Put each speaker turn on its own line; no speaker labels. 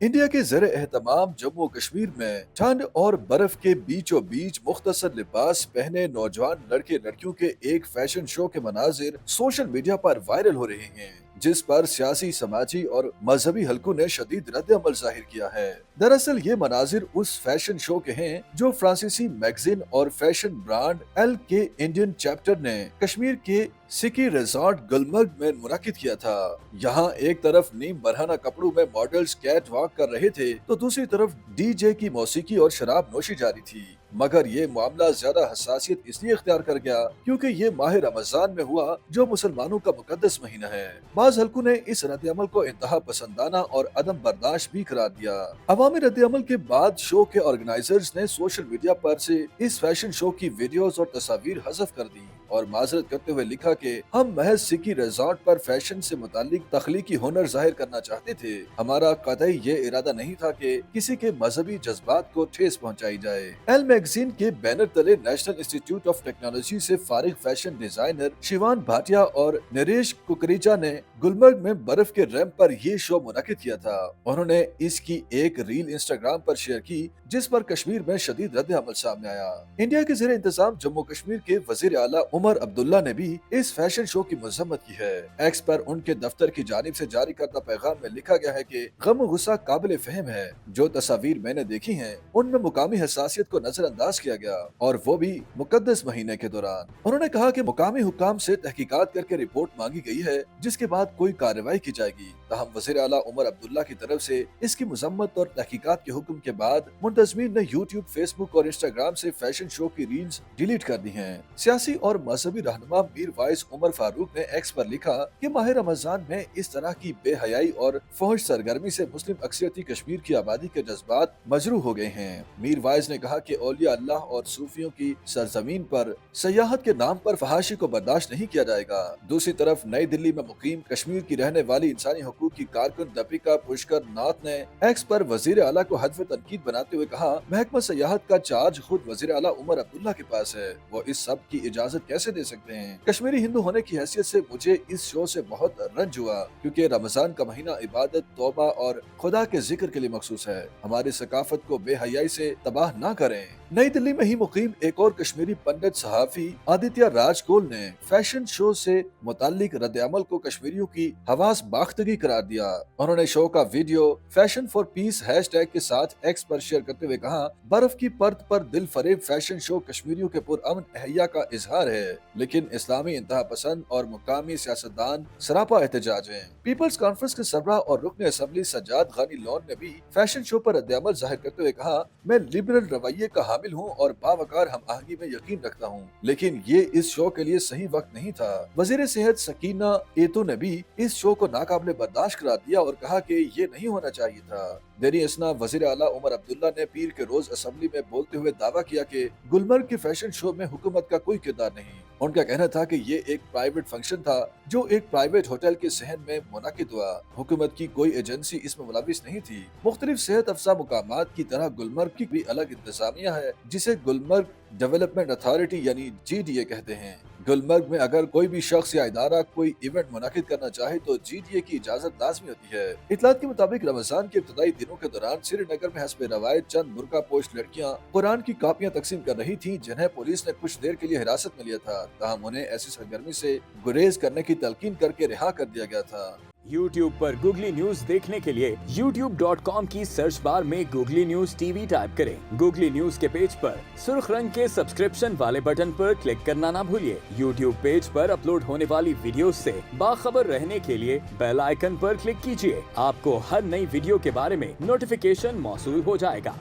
India के ज़र एहतमाम जम्मू कश्मीर में ठंड और बर्फ के बीचों बीच मुख्तसर लिबास पहने नौजवान लड़के लड़कियों के एक फैशन शो के मनाजिर सोशल मीडिया पर वायरल हो रहे हैं, जिस पर सियासी, समाजी और मजहबी हलकों ने शदीद रद्द अमल जाहिर किया है। दरअसल ये मनाजिर उस फैशन शो के हैं जो फ्रांसीसी मैगजीन और फैशन ब्रांड एल के इंडियन चैप्टर ने कश्मीर के सिकी रिजॉर्ट गुलमर्ग में मुनक्किद किया था। यहाँ एक तरफ नीम बरहाना कपड़ों में मॉडल्स कैट वॉक कर रहे थे तो दूसरी तरफ डीजे की मौसीकी और शराब नोशी जारी थी। मगर ये मामला ज्यादा हसासियत इसलिए इख्तियार कर गया क्योंकि ये माह रमजान में हुआ जो मुसलमानों का मुकद्दस महीना है। बाज़ हलकों ने इस रद्द अमल को इंतहा पसंदाना और अदम बर्दाश्त भी करार दिया। अवामी रद्द अमल के बाद शो के ऑर्गेनाइजर्स ने सोशल मीडिया पर से इस फैशन शो की वीडियोस और तस्वीर हज़फ कर दी और माजरत करते हुए लिखा कि हम महज सिकी रिजॉर्ट पर फैशन से मुतालिक तख्लीकी हुनर जाहिर करना चाहते थे। हमारा कतई ये इरादा नहीं था कि किसी के मजहबी जज्बात को ठेस पहुंचाई जाए। एल मैगजीन के बैनर तले नेशनल इंस्टीट्यूट ऑफ टेक्नोलॉजी से फारिग फैशन डिजाइनर शिवान भाटिया और नरेश कुकरेजा ने गुलमर्ग में बर्फ के रैंप पर ये शो मुनक्किद किया था। उन्होंने इसकी एक रील इंस्टाग्राम पर शेयर की जिस पर कश्मीर में शदीद रद्द अमल सामने आया। इंडिया के ज़ेरे इंतजाम जम्मू कश्मीर के वजीर आला उमर अब्दुल्ला ने भी इस फैशन शो की मजम्मत की है। एक्स पर उनके दफ्तर की जानिब से जारी करदा पैगाम में लिखा गया है कि गम और गुस्सा काबिल फहम है। जो तस्वीर मैंने देखी हैं उनमें मुकामी हसासियत को नजरअंदाज किया गया और वो भी मुकद्दस महीने के दौरान। उन्होंने कहा कि मुकामी हुक्काम से तहकीकात करके रिपोर्ट मांगी गई है जिसके बाद कोई कार्रवाई की जाएगी। तहम वज़ीर आला उमर अब्दुल्ला की तरफ से इसकी मजम्मत और तहकीकात के हुक्म के बाद मुंतजमीन ने यूट्यूब, फेसबुक और इंस्टाग्राम से फैशन शो की रील्स डिलीट कर दी हैं। सियासी और मजहबी रहनुमा मीर वाइस उमर फारूक ने एक्स पर लिखा कि माह रमजान में इस तरह की बेहयाई और फौज सरगर्मी से मुस्लिम अक्सरियती कश्मीर की आबादी के जज्बात मजरू हो गए हैं। मीर वाइस ने कहा कि औलिया अल्लाह और सूफियों की सरजमीन पर सयाहत के नाम पर फहाशी को बर्दाश्त नहीं किया जाएगा। दूसरी तरफ नई दिल्ली में मुकीम कश्मीर की रहने वाली इंसानी हकूक की कारकुन दीपिका पुष्कर नाथ ने एक्स पर वजीर आला को हदफ तनकीद बनाते हुए कहा, महकमा सयाहत का चार्ज खुद वजीर आला उमर अब्दुल्ला के पास है, वो इस सब की इजाजत कैसे दे सकते हैं। कश्मीरी हिंदू होने की हैसियत से मुझे इस शो से बहुत रंज हुआ क्योंकि रमजान का महीना इबादत, तौबा और खुदा के जिक्र के लिए मखसूस है। हमारी सकाफत को बेहयाई से तबाह न करें। नई दिल्ली में ही मुकीम एक और कश्मीरी पंडित सहाफी आदित्य राजकोल ने फैशन शो से मुतालिक रद्द अमल को कश्मीरियों की हवास बाख्तगी करार दिया। उन्होंने शो का video fashion for piece hashtag के साथ एक्स पर शेयर करते हुए कहा, बर्फ की परत पर दिल फरेब फैशन शो कश्मीरियों के पुरअमन अहया का इजहार है, लेकिन इस्लामी इंतहा पसंद और मुकामी सियासतदान सरापा एहतजाज है। पीपल्स कॉन्फ्रेंस के सरबराह और रुकन असम्बली सज्जाद गानी लॉन ने भी फैशन शो पर रद्द अमल जाहिर करते हुए कहा, मैं लिबरल रवैये का हामिल हूँ और बावकार हम आहंगी में यकीन रखता हूँ, लेकिन ये इस शो के लिए सही वक्त नहीं था। वजीर सेहत सकीना एतो ने भी इस शो को नाकाबिले बर्दाश्त करार दिया और कहा कि ये नहीं होना चाहिए था। देरी असना वजीर आला उमर अब्दुल्ला ने पीर के रोज असेंबली में बोलते हुए दावा किया कि गुलमर्ग के फैशन शो में हुकूमत का कोई किरदार नहीं। उनका कहना था कि ये एक प्राइवेट फंक्शन था जो एक प्राइवेट होटल के सहन में मुनाकिद हुआ। हुकूमत की कोई एजेंसी इसमें मुलविस नहीं थी। मुख्तलिफ सेहत अफजा मुकामात की तरह गुलमर्ग की भी अलग इंतजामिया है जिसे गुलमर्ग डेवलपमेंट अथॉरिटी यानी GDA कहते हैं। गुलमर्ग में अगर कोई भी शख्स या इदारा कोई इवेंट मुनाकिद करना चाहे तो GDA की इजाजत लाजमी होती है। इतलात के मुताबिक रमजान के इब्तदाई दिनों के दौरान श्रीनगर में हस्ब रवायत चंद बुर्का पोश लड़कियां कुरान की कापियां तकसीम कर रही थीं, जिन्हें पुलिस ने कुछ देर के लिए हिरासत में लिया था। ताहम उन्हें ऐसी सरगर्मी से गुरेज करने की तलकीन करके रिहा कर दिया गया था।
YouTube पर गूगली न्यूज देखने के लिए youtube.com की सर्च बार में गूगली न्यूज TV टाइप करें। गूगली न्यूज के पेज पर सुर्ख रंग के सब्सक्रिप्शन वाले बटन पर क्लिक करना ना भूलिए। YouTube पेज पर अपलोड होने वाली वीडियोस से बाखबर रहने के लिए बेल आइकन पर क्लिक कीजिए। आपको हर नई वीडियो के बारे में नोटिफिकेशन मौसूल हो जाएगा।